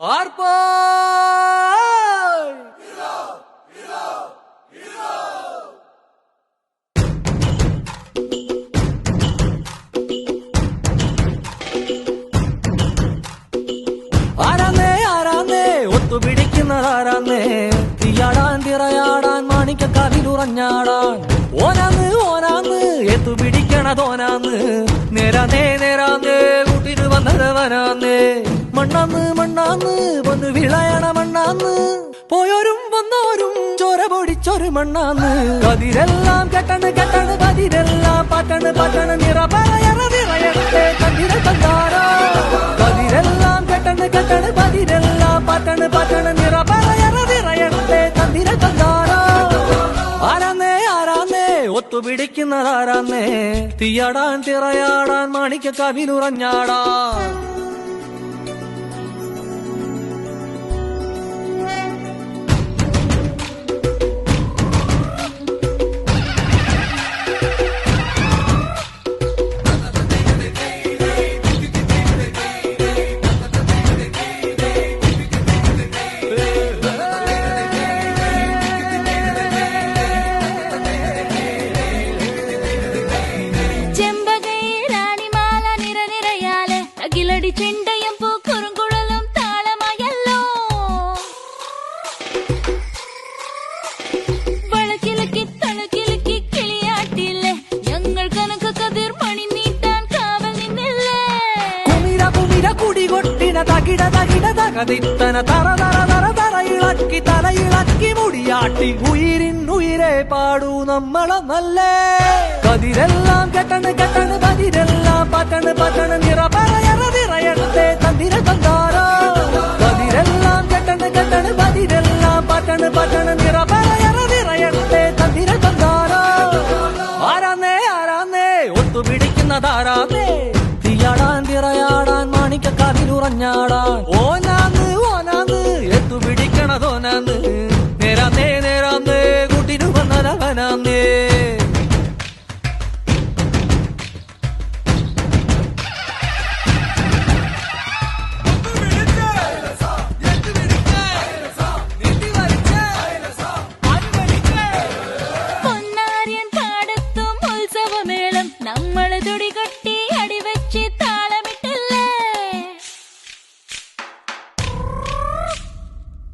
ആർപ്പാ ആരാന്നേ ആരാന്നേ ഒത്തുപിടിക്കുന്നതാരാന്നേ തീയാടാൻ തിറയാടാൻ മാണിക്കക്കാതിലുറഞ്ഞാടാൻ ഓനാന്ന് ഓനാന്ന് എത്തുപിടിക്കണതോനാന്ന് നേരാന്നേ നേരാന്നേ കൂട്ടിന് വന്നതവനാന്നേ മണ്ണാന്ന് മണ്ണാന്ന് വന്ന് വിളയണ മണ്ണാന്ന് പോയോരും വന്നോരും ചോര പൊടിച്ചൊരു മണ്ണാന്ന് കതിരെല്ലാം കെട്ടണ് കെട്ടണ് കതിരെല്ലാം പറ്റണ് പറ്റണ് നിറ പറയറ നിറയട്ടെ കണ്ടിര കണ്ടാരാ കതിരെല്ലാം കെട്ടണ് കെട്ടണ് കതിരെല്ലാം പറ്റണ് പറ്റണ് നിറ പറയറ നിറയട്ടെ കണ്ടിര കണ്ടാരാ ആരാന്നേ ആരാന്നേ ഒത്തുപിടിക്കുന്നതാരാന്നേ തീയാടാൻ തിറയാടാൻ മാണിക്കക്കാവിലുറഞ്ഞാടാൻ ചെണ്ടയും പൂക്കുറുങ്കുഴലും താളമായല്ലോ വളക്കിലക്കി തളക്കിലക്കി കിളിയാട്ടില്ലേ ഞങ്ങൾ കനക കതിർ മണി നീട്ടാൻ കാവൽ നിന്നില്ലേ കുമിര കുമിര കുടികൊട്ടിന തകിട തകിട തകതിത്തന തറ തറ തറ തറ ഇളക്കി തലയിളക്കി മുടിയാട്ടി ഉയിരിൻ ഉയിരെ പാടൂ നമ്മളൊന്നല്ലേ കതിരെല്ലാം കെട്ടണ് കെട്ടണ് കതിരെല്ലാം പറ്റണ് പറ്റണ് നിറ പറയറ നിറയട്ടെ തന്തിര തന്താരോ കതിരെല്ലാം കെട്ടണ് കെട്ടണ് കതിരെല്ലാം പറ്റണ് പറ്റണ് നിറ പറയറ നിറയട്ടെ തന്തിര തന്താരോ ആരാന്നേ ആരാന്നേ ഒത്തുപിടിക്കുന്നതാരാന്നേ തീയാടാൻ തിറയാടാൻ മാണിക്കക്കാതിലുറഞ്ഞാടാൻ ഓനാന്ന് ഓനാന്ന് എത്തുപിടിക്കണതോനാന്ന് നേരാന്നേ നേരാന്നേ കൂട്ടിനു വന്നതവനാന്നേ പൊന്നാര്യൻ പാടത്തും ഉത്സവമേളം നമ്മള് തുടികൊട്ടി അടിവെച്ച് താളമിട്ടല്ലേ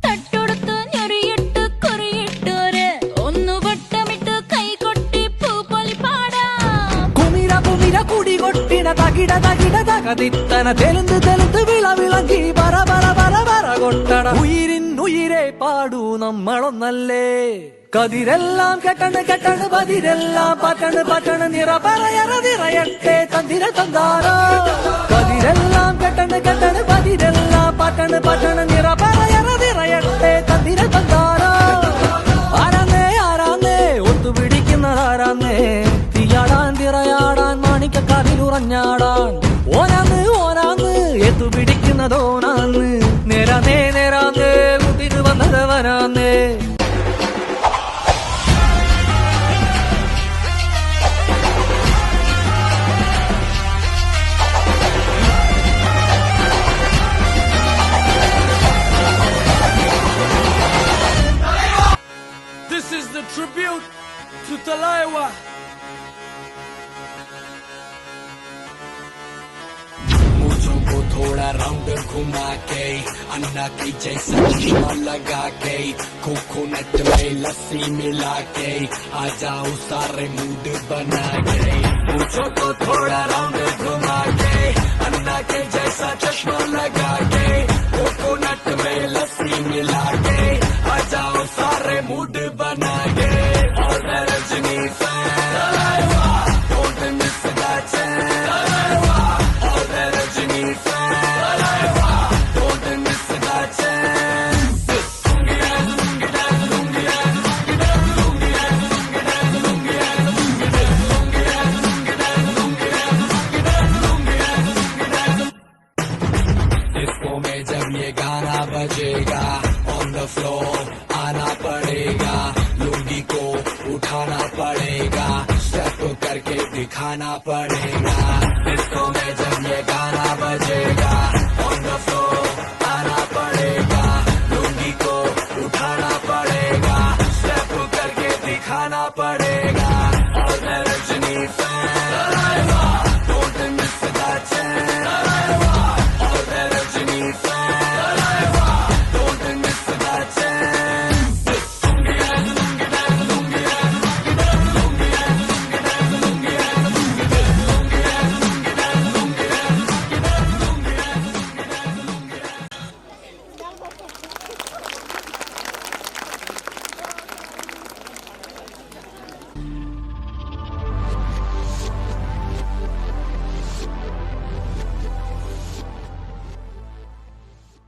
തട്ടൊടുത്ത് ഞൊറിയിട്ട് കുറിയിട്ടോര് ഒന്നു വട്ടമിട്ട് കൈകൊട്ടി പൂപ്പൊലി പാടാം കുമിര കുമിര കുടികൊട്ടിന തകിട തകിട തകതിത്തന തെലുന്ത് തെലുന്ത് വിളവിളങ്ങി പറ പറ പറ പറ കൊട്ടട ഉയിരിൻ ഉയിരെ പാടൂ നമ്മളൊന്നല്ലേ കതിരെല്ലാം കെട്ടണ് കെട്ടണ് പതിരെല്ലാം പറ്റണ് പറ്റണ് നിറ പറയറ നിറയട്ടെ തന്തിര തന്താരോ കതിരെല്ലാം കെട്ടണ് കെട്ടണ് പതിരെല്ലാം പറ്റണ് പറ്റണ് നിറ പറയറ നിറയട്ടെ തന്തിര തന്താരോ ആരാന്നേ ആരാന്നേ ഒത്തുപിടിക്കുന്നതാരാന്നേ തീയാടാൻ തിറയാടാൻ മാണിക്കക്കാതിലുറഞ്ഞാടാൻ ഓനാന്ന് ഓനാന്ന് എത്തുപിടിക്കുന്നതോനാന്ന് നേരാന്നേ നേരാന്നേ കൂട്ടിന് വന്നതവനാന്നേ This is the tribute to Talaiwa. मूंछों को थोड़ा राउंड घुमा के अन्ना की जैसा चश्मा लगा के कोकोनट में लस्सी मिला के आ जाओ सारे मूड बना के मूंछों को थोड़ा राउंड घुमा के अन्ना के जैसा चश्मा लगा के कोकोनट में लस्सी मिला के आ जाओ सारे मूड बना के और Rajni fan don't miss that chance और Rajni fan don't miss that chance disco में जब ये गाना बजेगा ऑन द फ्लोर आना पड़ेगा लुंगी को उठाना पड़ेगा स्टेप करके दिखाना पड़ेगा डिस्को में जब ये गाना बजेगा